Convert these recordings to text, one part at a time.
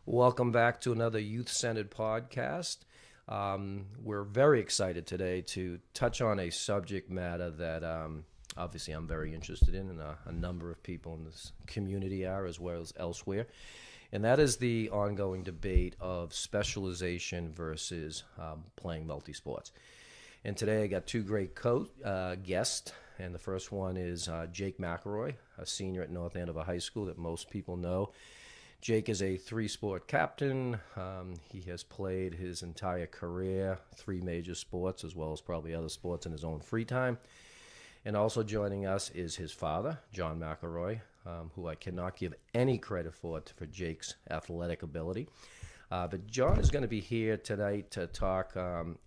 Welcome back to another youth-centered podcast. We're very excited today to touch on a subject matter that obviously I'm very interested in, and a number of people in this community are, as well as elsewhere. And that is the ongoing debate of specialization versus playing multi-sports. And today I got two great guests, and the first one is Jake McElroy, a senior at North Andover High School that most people know. Jake is a three-sport captain. He has played his entire career, three major sports, as well as probably other sports in his own free time. And also joining us is his father, John McElroy, who I cannot give any credit for Jake's athletic ability. But John is going to be here tonight to talk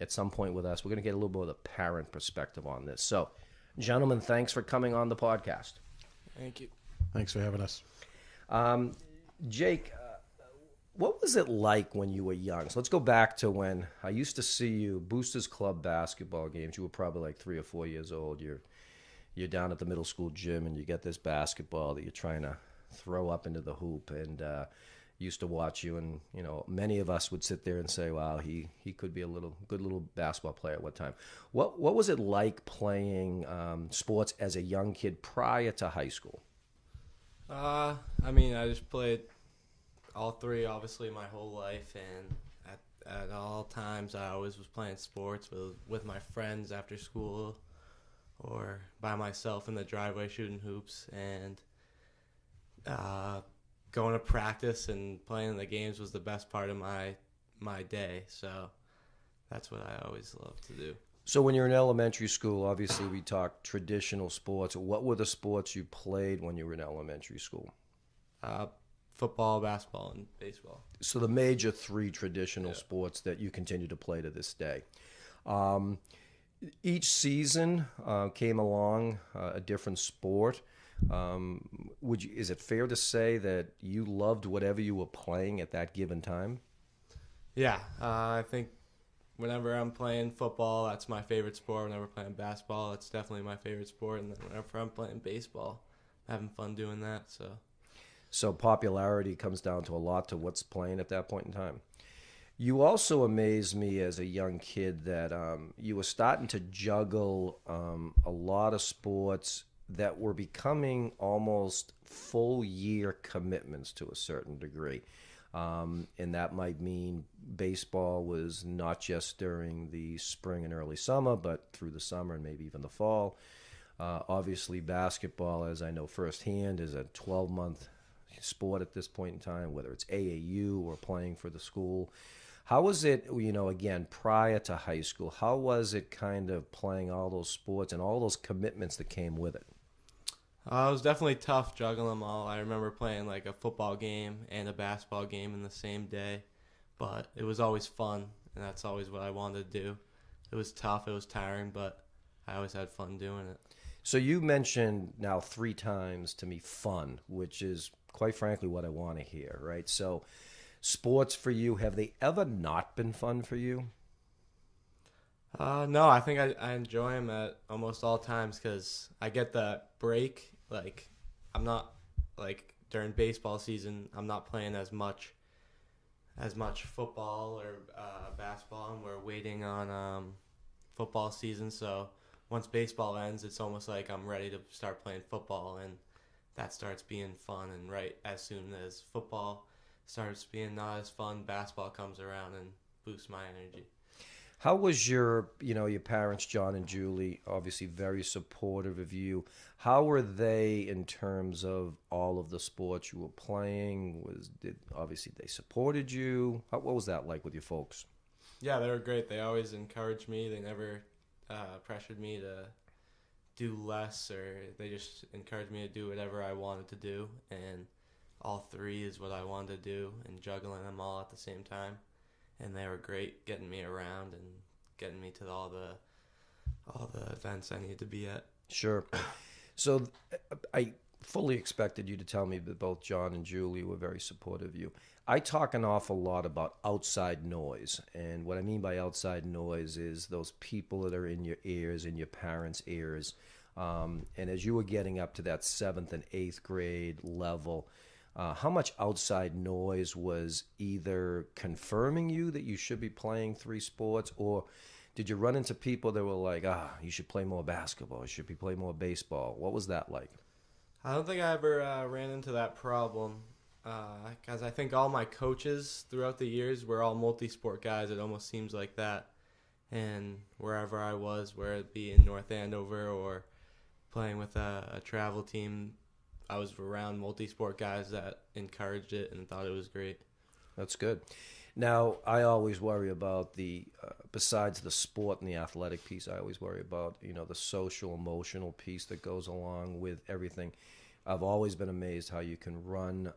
at some point with us. We're going to get a little bit of the parent perspective on this. So, gentlemen, thanks for coming on the podcast. Thank you. Thanks for having us. Jake, what was it like when you were young? So let's go back to when I used to see you, Boosters Club basketball games. You were probably like 3 or 4 years old. You're down at the middle school gym, and you get this basketball that you're trying to throw up into the hoop. And used to watch you, and many of us would sit there and say, "Wow, he could be a good little basketball player at one time." What was it like playing sports as a young kid prior to high school? I just played all three, obviously, my whole life, and at all times I always was playing sports with my friends after school or by myself in the driveway shooting hoops, and going to practice and playing in the games was the best part of my day, so that's what I always loved to do. So when you're in elementary school, obviously we talk traditional sports. What were the sports you played when you were in elementary school? Football, basketball, and baseball. So the major three traditional sports that you continue to play to this day. Each season came along a different sport. Is it fair to say that you loved whatever you were playing at that given time? Yeah, I think whenever I'm playing football, that's my favorite sport. Whenever I'm playing basketball, it's definitely my favorite sport. And then whenever I'm playing baseball, I'm having fun doing that. So popularity comes down to a lot to what's playing at that point in time. You also amazed me as a young kid that you were starting to juggle a lot of sports that were becoming almost full-year commitments to a certain degree. And that might mean baseball was not just during the spring and early summer, but through the summer and maybe even the fall. Obviously, basketball, as I know firsthand, is a 12-month sport at this point in time, whether it's AAU or playing for the school. How was it, again, prior to high school, how was it kind of playing all those sports and all those commitments that came with it? It was definitely tough juggling them all. I remember playing like a football game and a basketball game in the same day, but it was always fun, and that's always what I wanted to do. It was tough, it was tiring, but I always had fun doing it. So you mentioned now 3 times to me fun, which is quite frankly what I want to hear, right? So sports for you, have they ever not been fun for you? No, I think I enjoy them at almost all times because I get the break. Like, I'm not, like, during baseball season, I'm not playing as much football or basketball, and we're waiting on football season. So once baseball ends, it's almost like I'm ready to start playing football, and that starts being fun. And right as soon as football starts being not as fun, basketball comes around and boosts my energy. How was your parents, John and Julie, obviously very supportive of you? How were they in terms of all of the sports you were playing? Obviously they supported you. What was that like with your folks? Yeah, they were great. They always encouraged me. They never pressured me to do less, or they just encouraged me to do whatever I wanted to do. And all three is what I wanted to do, and juggling them all at the same time. And they were great getting me around and getting me to all the events I needed to be at. Sure. So I fully expected you to tell me that both John and Julie were very supportive of you. I talk an awful lot about outside noise. And what I mean by outside noise is those people that are in your ears, in your parents' ears. And as you were getting up to that 7th and 8th grade level, how much outside noise was either confirming you that you should be playing 3 sports, or did you run into people that were like, you should play more basketball, you should be playing more baseball? What was that like? I don't think I ever ran into that problem because I think all my coaches throughout the years were all multi-sport guys. It almost seems like that. And wherever I was, whether it be in North Andover or playing with a travel team, I was around multi-sport guys that encouraged it and thought it was great. That's good. Now, I always worry about besides the sport and the athletic piece, I always worry about, the social, emotional piece that goes along with everything. I've always been amazed how you can run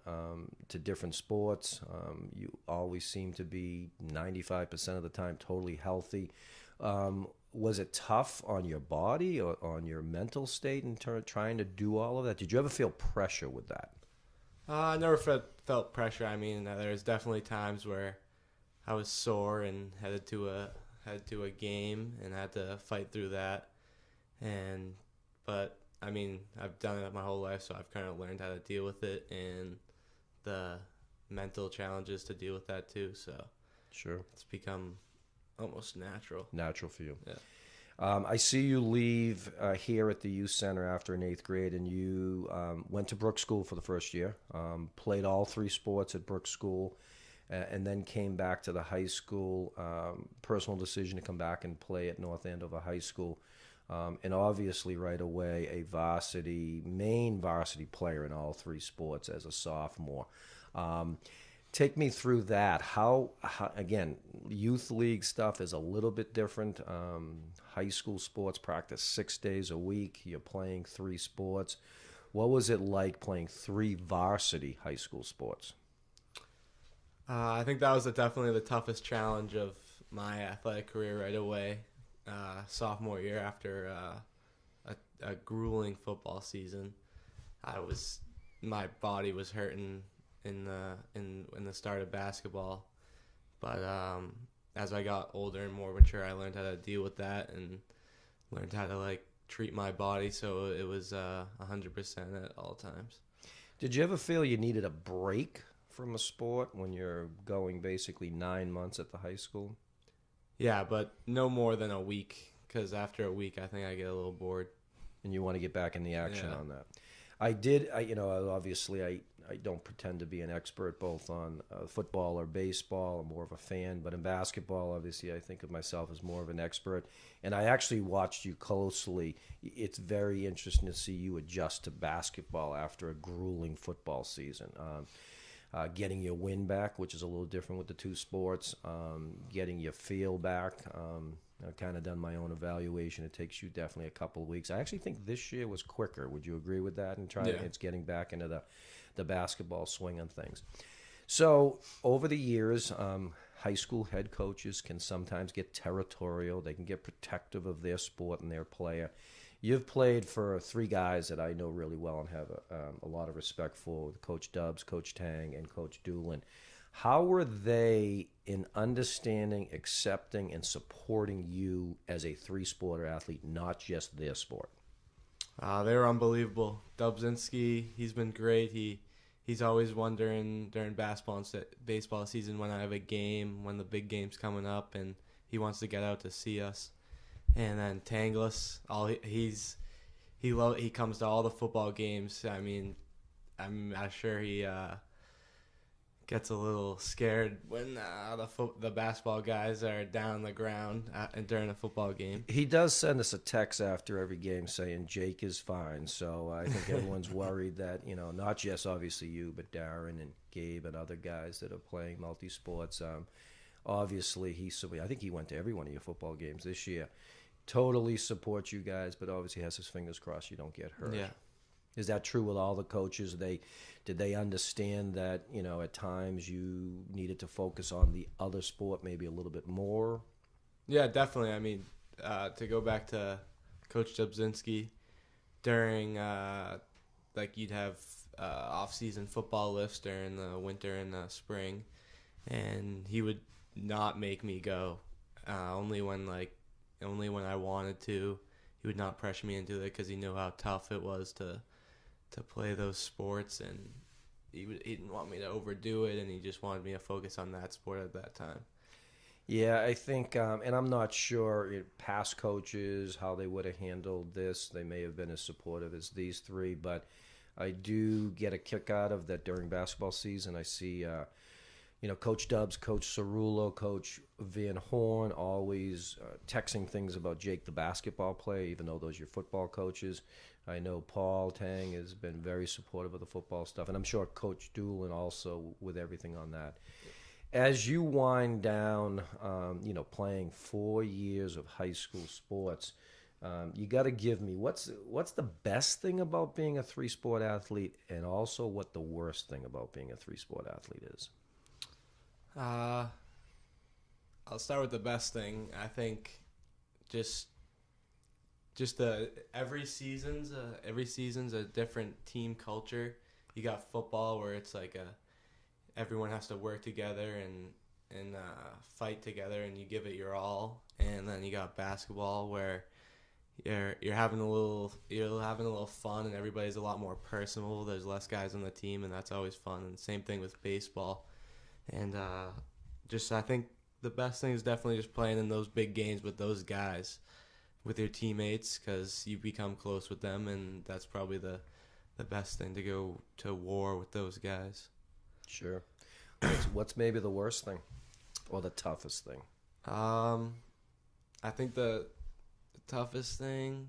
to different sports. You always seem to be 95% of the time totally healthy. Was it tough on your body or on your mental state in trying to do all of that? Did you ever feel pressure with that? I never felt pressure. I mean, there's definitely times where I was sore and headed to a game and had to fight through that. But I mean, I've done it my whole life, so I've kind of learned how to deal with it and the mental challenges to deal with that too. So sure, it's become almost natural. Natural for you. Yeah. I see you leave here at the youth center after an 8th grade, and you went to Brooks School for the first year, played all 3 sports at Brooks School, and then came back to the high school. Personal decision to come back and play at North Andover High School. And obviously right away a main varsity player in all 3 sports as a sophomore. Take me through that. How again, youth league stuff is a little bit different. High school sports practice 6 days a week. You're playing 3 sports. What was it like playing 3 varsity high school sports? I think that was definitely the toughest challenge of my athletic career right away. Sophomore year after a grueling football season, my body was hurting in the start of basketball, but as I got older and more mature, I learned how to deal with that and learned how to treat my body so it was 100% at all times. Did you ever feel you needed a break from a sport when you're going basically 9 months at the high school? Yeah, but no more than a week, because after a week, I think I get a little bored. And you want to get back in the action Yeah. on that. Obviously I don't pretend to be an expert both on football or baseball. I'm more of a fan. But in basketball, obviously, I think of myself as more of an expert. And I actually watched you closely. It's very interesting to see you adjust to basketball after a grueling football season. Getting your win back, which is a little different with the 2 sports, getting your feel back. I've kind of done my own evaluation. It takes you definitely a couple of weeks. I actually think this year was quicker. Would you agree with that? It's getting back into the basketball swing on things. So over the years, high school head coaches can sometimes get territorial. They can get protective of their sport and their player. You've played for 3 guys that I know really well and have a lot of respect for, Coach Dubs, Coach Tang, and Coach Doolin. How were they in understanding, accepting, and supporting you as a 3-sporter athlete, not just their sport? They were unbelievable. Dubzinski, he's been great. He's always wondering during baseball season when I have a game, when the big game's coming up, and he wants to get out to see us. And then Tanglis, he comes to all the football games. I mean, I'm sure he gets a little scared when the basketball guys are down on the ground during a football game. He does send us a text after every game saying Jake is fine. So I think everyone's worried that, not just obviously you, but Darren and Gabe and other guys that are playing multi-sports. Obviously, I think he went to every one of your football games this year. Totally supports you guys, but obviously has his fingers crossed you don't get hurt. Yeah. Is that true with all the coaches? Did they understand that, at times you needed to focus on the other sport maybe a little bit more? Yeah, definitely. I mean, to go back to Coach Dubzinski, during you'd have off-season football lifts during the winter and the spring, and he would not make me go. Only when I wanted to. He would not pressure me into it because he knew how tough it was to play those sports, and he didn't want me to overdo it, and he just wanted me to focus on that sport at that time. Yeah, I think, and I'm not sure past coaches how they would have handled this. They may have been as supportive as these three, but I do get a kick out of that during basketball season. I see, Coach Dubs, Coach Cerullo, Coach Van Horn always texting things about Jake, the basketball player, even though those are your football coaches. I know Paul Tang has been very supportive of the football stuff, and I'm sure Coach Doolin also with everything on that. As you wind down, playing 4 years of high school sports, you got to give me what's the best thing about being a three-sport athlete, and also what the worst thing about being a three-sport athlete is. I'll start with the best thing. I think just every season's a different team culture. You got football where it's like everyone has to work together and fight together, and you give it your all. And then you got basketball where you're having a little fun, and everybody's a lot more personal. There's less guys on the team, and that's always fun. And same thing with baseball. And I think the best thing is definitely just playing in those big games with those guys, with your teammates, because you become close with them, and that's probably the best thing, to go to war with those guys. Sure. What's maybe the worst thing or the toughest thing? I think the toughest thing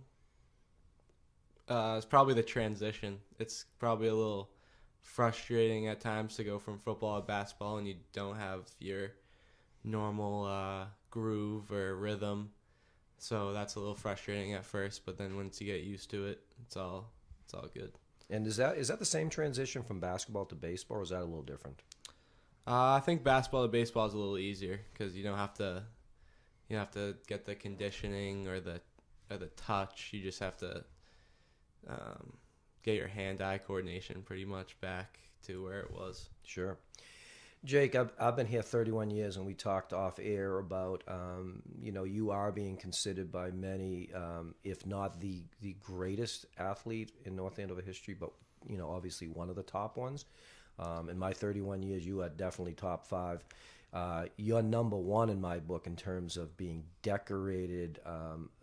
is probably the transition. It's probably a little frustrating at times to go from football to basketball, and you don't have your normal groove or rhythm. So that's a little frustrating at first, but then once you get used to it, it's all good. And is that the same transition from basketball to baseball, or is that a little different? I think basketball to baseball is a little easier because you don't have to get the conditioning or the touch. You just have to get your hand-eye coordination pretty much back to where it was. Sure. Jake, I've been here 31 years, and we talked off air about, you are being considered by many, if not the greatest athlete in North Andover history, but, obviously one of the top ones. In my 31 years, you are definitely top 5. You're number 1 in my book in terms of being decorated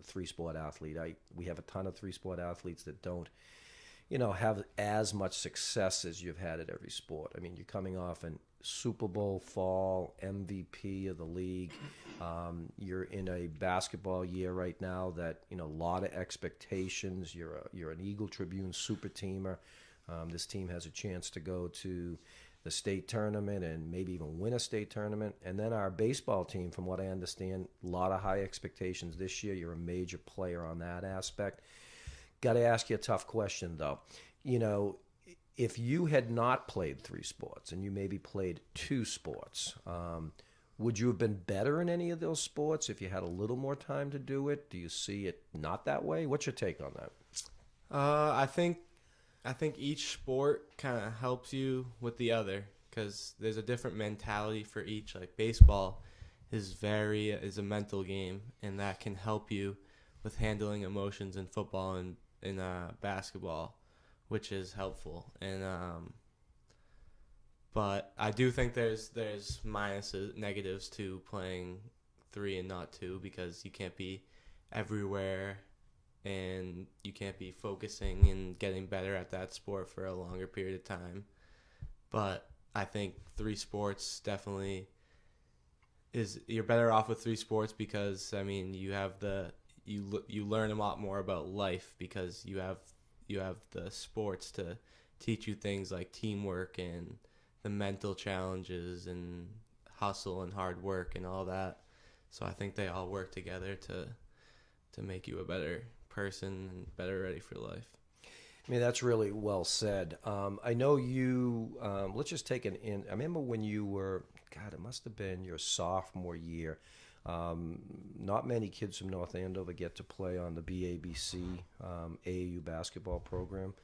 three-sport athlete. We have a ton of three-sport athletes that don't, have as much success as you've had at every sport. I mean, you're coming off an Super Bowl fall MVP of the league. You're in a basketball year right now that, a lot of expectations. You're an Eagle Tribune super teamer. This team has a chance to go to the state tournament and maybe even win a state tournament. And then our baseball team, from what I understand, a lot of high expectations this year. You're a major player on that aspect. Got to ask you a tough question, though. If you had not played 3 sports and you maybe played 2 sports, would you have been better in any of those sports if you had a little more time to do it? Do you see it not that way? What's your take on that? I think each sport kind of helps you with the other, because there's a different mentality for each. Like baseball is a mental game, and that can help you with handling emotions in football and in basketball, which is helpful. And but I do think there's minuses, negatives to playing 3 and not 2, because you can't be everywhere and you can't be focusing and getting better at that sport for a longer period of time. But I think 3 sports definitely you're better off with 3 sports, because I mean you learn a lot more about life, because you have the sports to teach you things like teamwork and the mental challenges and hustle and hard work and all that. So I think they all work together to make you a better person and better ready for life. I mean, that's really well said. I know you, let's just take I remember when you were, it must have been your sophomore year. Not many kids from North Andover get to play on the BABC AAU basketball program.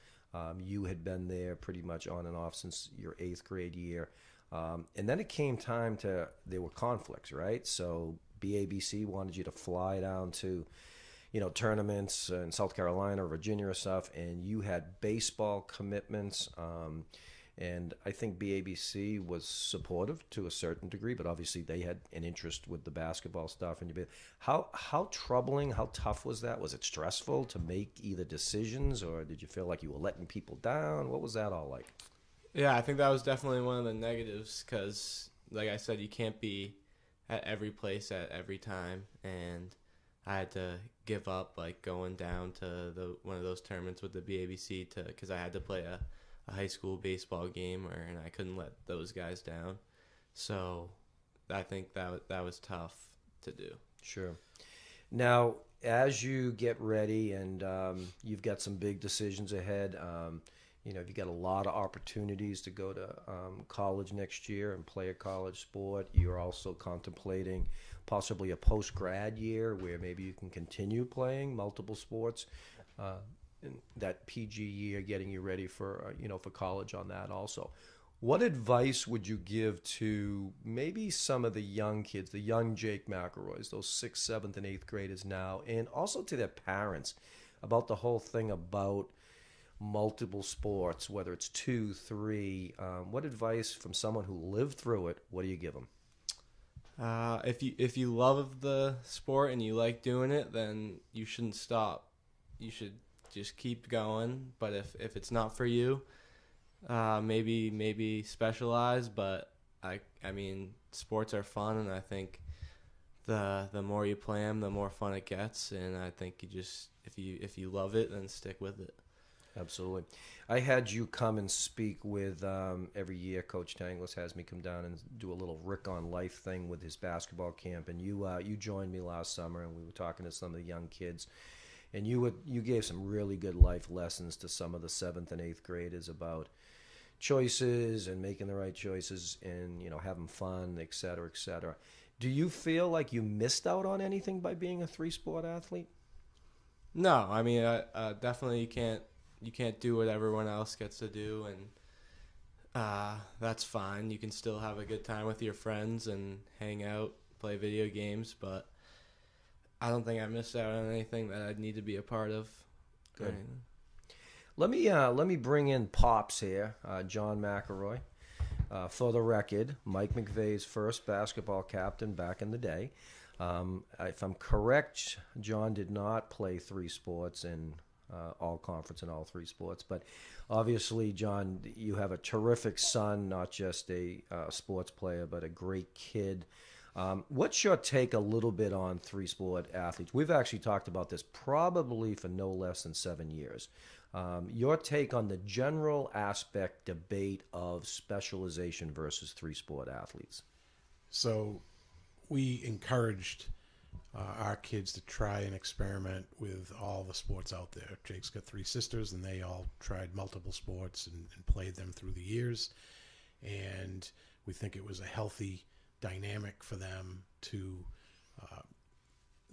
You had been there pretty much on and off since your 8th grade year. And then it came time there were conflicts, right? So BABC wanted you to fly down to, tournaments in South Carolina or Virginia or stuff, and you had baseball commitments. And I think BABC was supportive to a certain degree, but obviously they had an interest with the basketball stuff. And how troubling, how tough was that? Was it stressful to make either decisions, or did you feel like you were letting people down? What was that all like? Yeah, I think that was definitely one of the negatives because, like I said, you can't be at every place at every time, and I had to give up like going down to one of those tournaments with the BABC because I had to play a high school baseball game, and I couldn't let those guys down. So I think that was tough to do. Sure. Now, as you get ready and you've got some big decisions ahead, you've got a lot of opportunities to go to college next year and play a college sport. You're also contemplating possibly a post-grad year where maybe you can continue playing multiple sports. That PG year, getting you ready for for college on that also. What advice would you give to maybe some of the young kids, the young Jake McElroys, those 6th, 7th, and 8th graders now, and also to their parents about the whole thing about multiple sports, whether it's 2, 3? What advice from someone who lived through it? What do you give them? If you love the sport and you like doing it, then you shouldn't stop. You should just keep going. But if it's not for you, maybe specialize. But I mean, sports are fun, and I think the more you play them, the more fun it gets. And I think you just if you love it, then stick with it. Absolutely. I had you come and speak with, every year Coach Tanglis has me come down and do a little Rick on Life thing with his basketball camp. And you joined me last summer, and we were talking to some of the young kids. And you gave some really good life lessons to some of the 7th and 8th graders about choices and making the right choices and, having fun, et cetera, et cetera. Do you feel like you missed out on anything by being a 3-sport athlete? No, I mean, definitely you can't do what everyone else gets to do, and that's fine. You can still have a good time with your friends and hang out, play video games, but I don't think I missed out on anything that I'd need to be a part of. Good. Let me bring in Pops here, John McElroy. For the record, Mike McVeigh's first basketball captain back in the day. If I'm correct, John did not play 3 sports in all conference in all 3 sports. But obviously, John, you have a terrific son, not just a sports player, but a great kid. What's your take a little bit on 3-sport athletes? We've actually talked about this probably for no less than 7 years. Your take on the general aspect debate of specialization versus 3-sport athletes. So we encouraged our kids to try and experiment with all the sports out there. Jake's got 3 sisters, and they all tried multiple sports and played them through the years. And we think it was a healthy dynamic for them to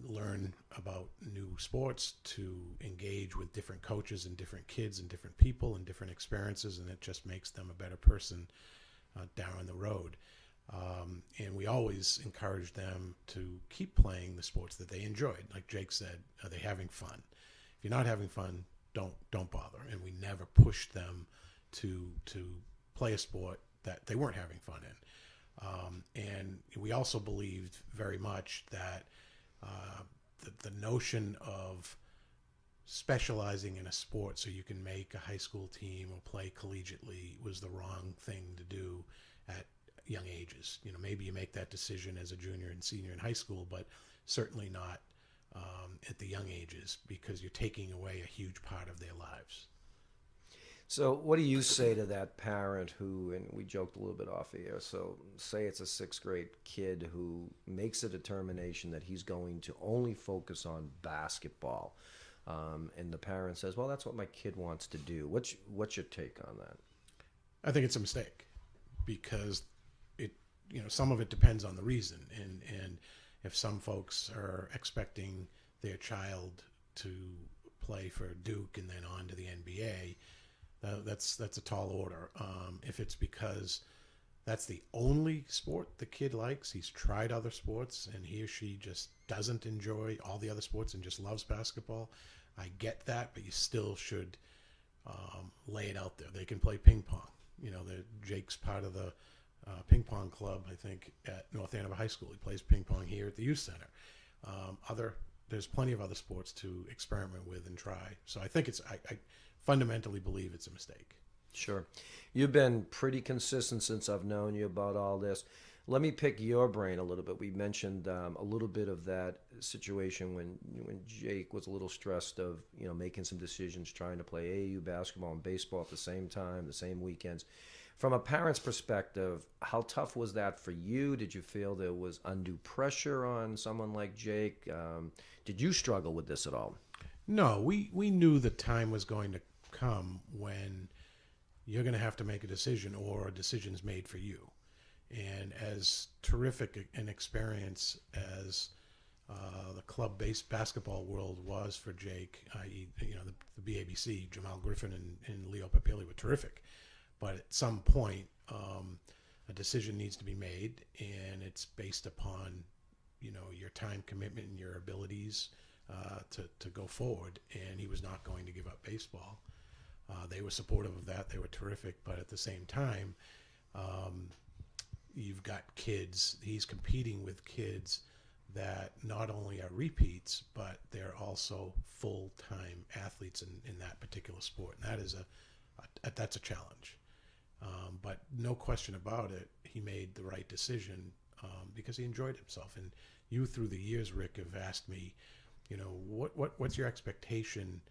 learn about new sports, to engage with different coaches and different kids and different people and different experiences, and it just makes them a better person down the road. And we always encourage them to keep playing the sports that they enjoyed. Like Jake said, are they having fun? If you're not having fun, don't bother. And we never pushed them to play a sport that they weren't having fun in. And we also believed very much that the notion of specializing in a sport so you can make a high school team or play collegiately was the wrong thing to do at young ages. Maybe you make that decision as a junior and senior in high school, but certainly not at the young ages, because you're taking away a huge part of their lives. So what do you say to that parent who, and we joked a little bit off air, so say it's a 6th grade kid who makes a determination that he's going to only focus on basketball, and the parent says, well, that's what my kid wants to do. What's your take on that? I think it's a mistake, because some of it depends on the reason. And if some folks are expecting their child to play for Duke and then on to the NBA, that's a tall order. If it's because that's the only sport the kid likes, he's tried other sports, and he or she just doesn't enjoy all the other sports and just loves basketball, I get that, but you still should lay it out there. They can play ping pong. Jake's part of the ping pong club, I think, at North Andover High School. He plays ping pong here at the youth center. There's plenty of other sports to experiment with and try. So I think I fundamentally believe it's a mistake. Sure. You've been pretty consistent since I've known you about all this. Let me pick your brain a little bit. We mentioned a little bit of that situation when Jake was a little stressed of making some decisions, trying to play AAU basketball and baseball at the same time, the same weekends. From a parent's perspective, how tough was that for you? Did you feel there was undue pressure on someone like Jake? Did you struggle with this at all? No, we knew the time was going to come when you're going to have to make a decision, or a decision's made for you. And as terrific an experience as the club-based basketball world was for Jake, i.e., the BABC, Jamal Griffin and Leo Papilli were terrific. But at some point, a decision needs to be made, and it's based upon, your time commitment and your abilities to go forward. And he was not going to give up baseball. They were supportive of that. They were terrific. But at the same time, you've got kids. He's competing with kids that not only are repeats, but they're also full-time athletes in that particular sport. And that is that's a challenge. But no question about it, he made the right decision because he enjoyed himself. And you, through the years, Rick, have asked me, what's your expectation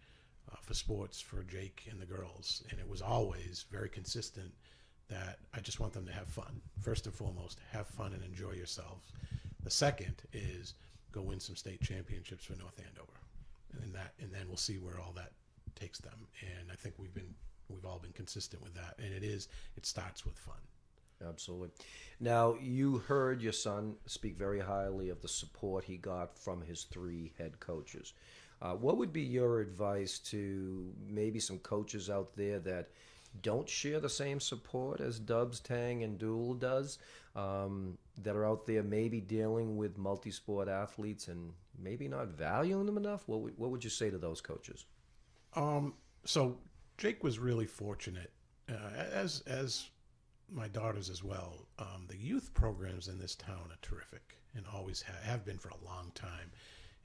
for sports for Jake and the girls? And it was always very consistent that I just want them to have fun. First and foremost, have fun and enjoy yourselves. The second is go win some state championships for North Andover, and then we'll see where all that takes them. And I think we've all been consistent with that. And it starts with fun. Absolutely. Now, you heard your son speak very highly of the support he got from his 3 head coaches. What would be your advice to maybe some coaches out there that don't share the same support as Dubs, Tang, and Dool does, that are out there maybe dealing with multi-sport athletes and maybe not valuing them enough? What would you say to those coaches? So Jake was really fortunate, as my daughters as well. The youth programs in this town are terrific and always have been for a long time.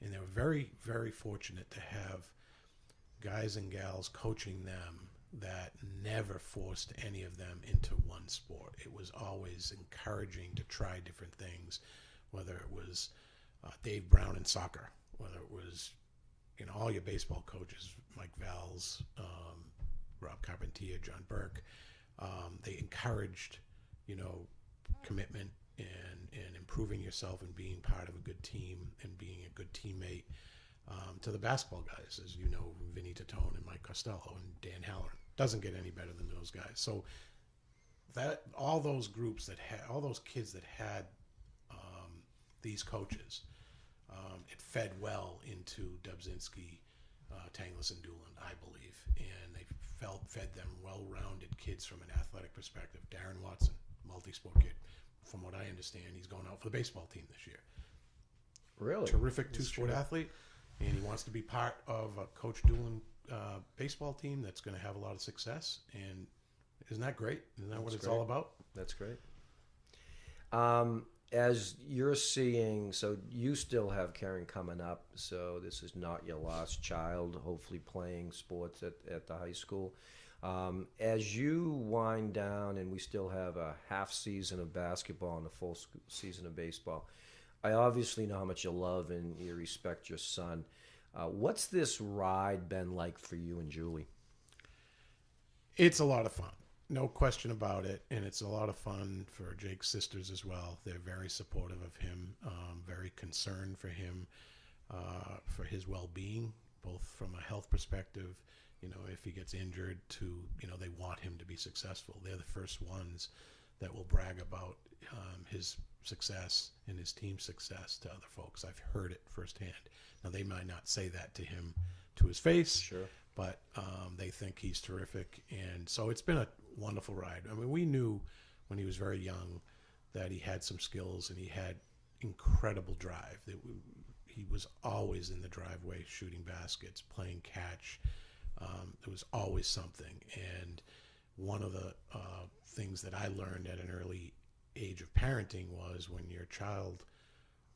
And they were very, very fortunate to have guys and gals coaching them that never forced any of them into one sport. It was always encouraging to try different things, whether it was Dave Brown in soccer, whether it was all your baseball coaches, Mike Valls, Rob Carpentier, John Burke. They encouraged, commitment and improving yourself and being part of a good team and being a good teammate. To the basketball guys, as you know, Vinny Titone and Mike Costello and Dan Halloran. Doesn't get any better than those guys. So that all those groups all those kids that had these coaches, it fed well into Dubzinski, Tanglis, and Doolan, I believe, and they fed them well-rounded kids from an athletic perspective. Darren Watson, multi-sport kid. From what I understand, he's going out for the baseball team this year. Really? Terrific two-sport athlete, and he wants to be part of a Coach Doolan baseball team that's going to have a lot of success. And isn't that great? Isn't that what it's all about? That's great. As you're seeing, so you still have Karen coming up, so this is not your last child, hopefully playing sports at the high school. As you wind down and we still have a half season of basketball and a full season of baseball, I obviously know how much you love and you respect your son. What's this ride been like for you and Julie? It's a lot of fun. No question about it, and it's a lot of fun for Jake's sisters as well. They're very supportive of him, very concerned for him, for his well-being, both from a health perspective, if he gets injured, to, they want him to be successful. They're the first ones that will brag about his success and his team's success to other folks. I've heard it firsthand. Now, they might not say that to him to his face, sure, but they think he's terrific. And so it's been a wonderful ride. I mean, we knew when he was very young that he had some skills and he had incredible drive. He was always in the driveway shooting baskets, playing catch. There was always something. And one of the things that I learned at an early age of parenting was when your child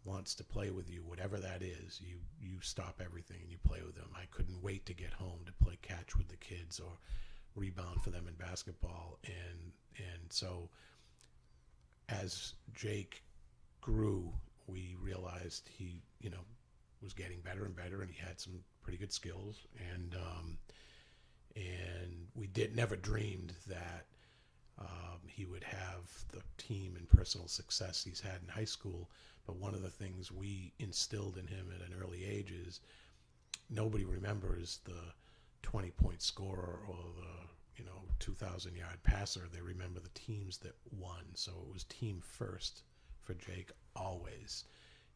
wants to play with you, whatever that is, you stop everything and you play with them. I couldn't wait to get home to play catch with the kids or rebound for them in basketball. And so as Jake grew, we realized he, was getting better and better, and he had some pretty good skills. And we never dreamed that he would have the team and personal success he's had in high school. But one of the things we instilled in him at an early age is nobody remembers the 20-point scorer or the 2,000-yard passer. They remember the teams that won. So it was team first for Jake always.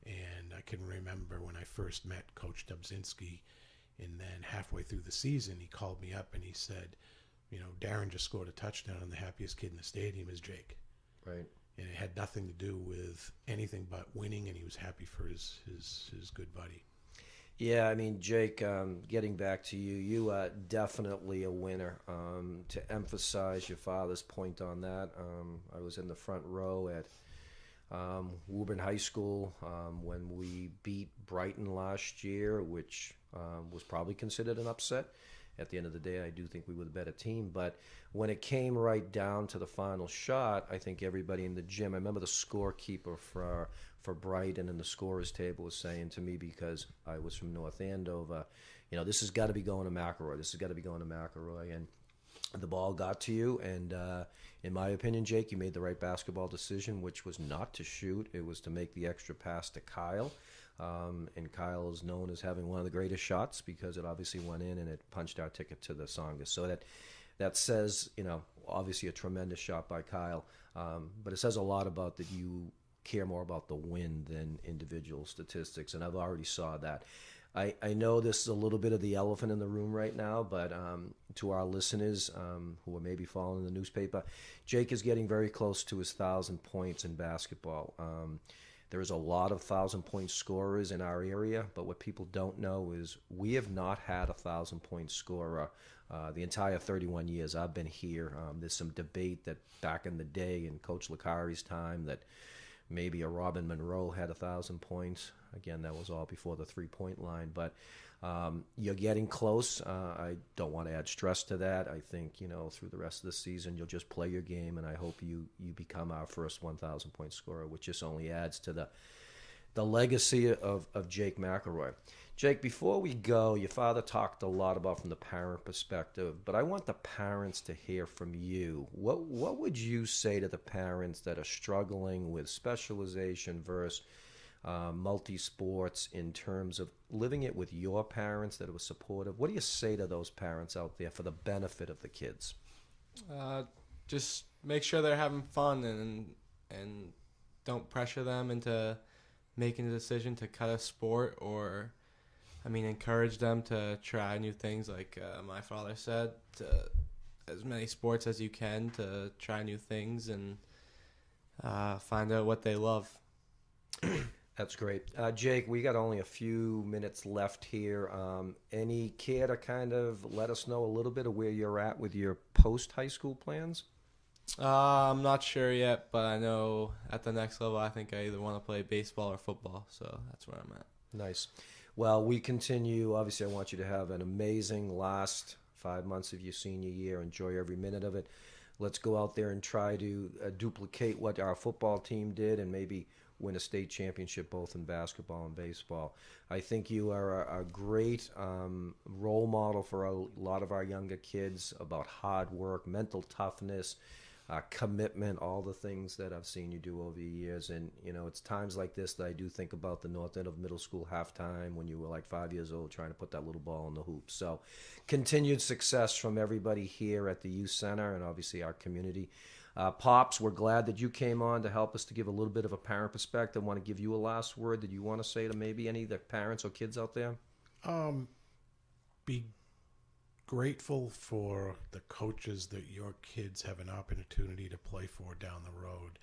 And I can remember when I first met Coach Dubzinski, and then halfway through the season, he called me up and he said, Darren just scored a touchdown, and the happiest kid in the stadium is Jake. Right. And it had nothing to do with anything but winning, and he was happy for his good buddy. Yeah, I mean, Jake, getting back to you, you are definitely a winner. To emphasize your father's point on that, I was in the front row at Woburn High School when we beat Brighton last year, which was probably considered an upset. At the end of the day, I do think we were the better team. But when it came right down to the final shot, I think everybody in the gym, I remember the scorekeeper for Brighton and the scorer's table was saying to me, because I was from North Andover, this has got to be going to McElroy. This has got to be going to McElroy. And the ball got to you, and in my opinion, Jake, you made the right basketball decision, which was not to shoot. It was to make the extra pass to Kyle. And Kyle is known as having one of the greatest shots because it obviously went in and it punched our ticket to the Songas. So that says, obviously a tremendous shot by Kyle. But it says a lot about that you care more about the win than individual statistics, and I've already saw that. I know this is a little bit of the elephant in the room right now, but to our listeners who are maybe following the newspaper, Jake is getting very close to his 1,000 points in basketball. There is a lot of 1,000-point scorers in our area, but what people don't know is we have not had a 1,000-point scorer the entire 31 years I've been here. There's some debate that back in the day in Coach Licari's time that maybe a Robin Monroe had 1,000 points. Again, that was all before the three-point line. But you're getting close. I don't want to add stress to that. I think, through the rest of the season, you'll just play your game, and I hope you become our first 1,000-point scorer, which just only adds to the legacy of Jake McElroy. Jake, before we go, your father talked a lot about from the parent perspective, but I want the parents to hear from you. What would you say to the parents that are struggling with specialization versus multi-sports in terms of living it with your parents that were supportive? What do you say to those parents out there for the benefit of the kids? Just make sure they're having fun and don't pressure them into making a decision to cut a sport, or encourage them to try new things, like my father said, to as many sports as you can, to try new things and find out what they love. That's great. Jake, we got only a few minutes left here. Any care to kind of let us know a little bit of where you're at with your post-high school plans? I'm not sure yet, but I know at the next level, I think I either want to play baseball or football, so that's where I'm at. Nice. Well, we continue. Obviously, I want you to have an amazing last 5 months of your senior year. Enjoy every minute of it. Let's go out there and try to duplicate what our football team did and maybe win a state championship both in basketball and baseball. I think you are a great role model for a lot of our younger kids about hard work, mental toughness, commitment, all the things that I've seen you do over the years. And, it's times like this that I do think about the North Andover Middle School halftime when you were like 5 years old trying to put that little ball in the hoop. So continued success from everybody here at the Youth Center and obviously our community. Pops, we're glad that you came on to help us to give a little bit of a parent perspective. I want to give you a last word that you want to say to maybe any of the parents or kids out there. Be grateful for the coaches that your kids have an opportunity to play for down the road.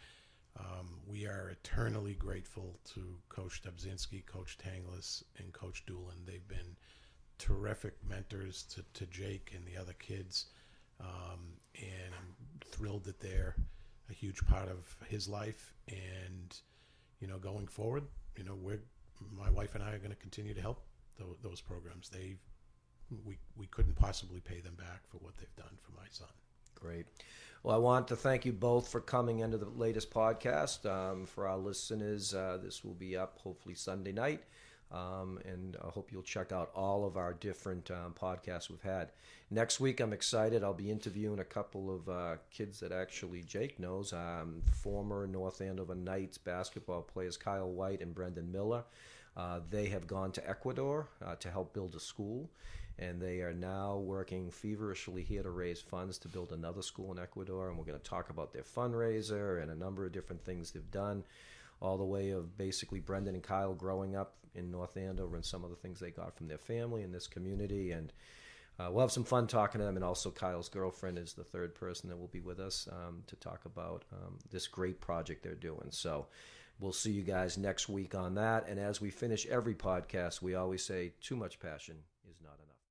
We are eternally grateful to Coach Dubzinski, Coach Tanglis, and Coach Doolin. They've been terrific mentors to Jake and the other kids. And I'm thrilled that they're a huge part of his life. And, going forward, my wife and I are going to continue to help those programs. We couldn't possibly pay them back for what they've done for my son. Great. Well, I want to thank you both for coming into the latest podcast. For our listeners, this will be up hopefully Sunday night. And I hope you'll check out all of our different podcasts we've had. Next week, I'm excited. I'll be interviewing a couple of kids that actually Jake knows, former North Andover Knights basketball players Kyle White and Brendan Miller. They have gone to Ecuador to help build a school, and they are now working feverishly here to raise funds to build another school in Ecuador, and we're going to talk about their fundraiser and a number of different things they've done, all the way of basically Brendan and Kyle growing up in North Andover and some of the things they got from their family in this community. And we'll have some fun talking to them. And also Kyle's girlfriend is the third person that will be with us to talk about this great project they're doing. So we'll see you guys next week on that. And as we finish every podcast, we always say too much passion is not enough.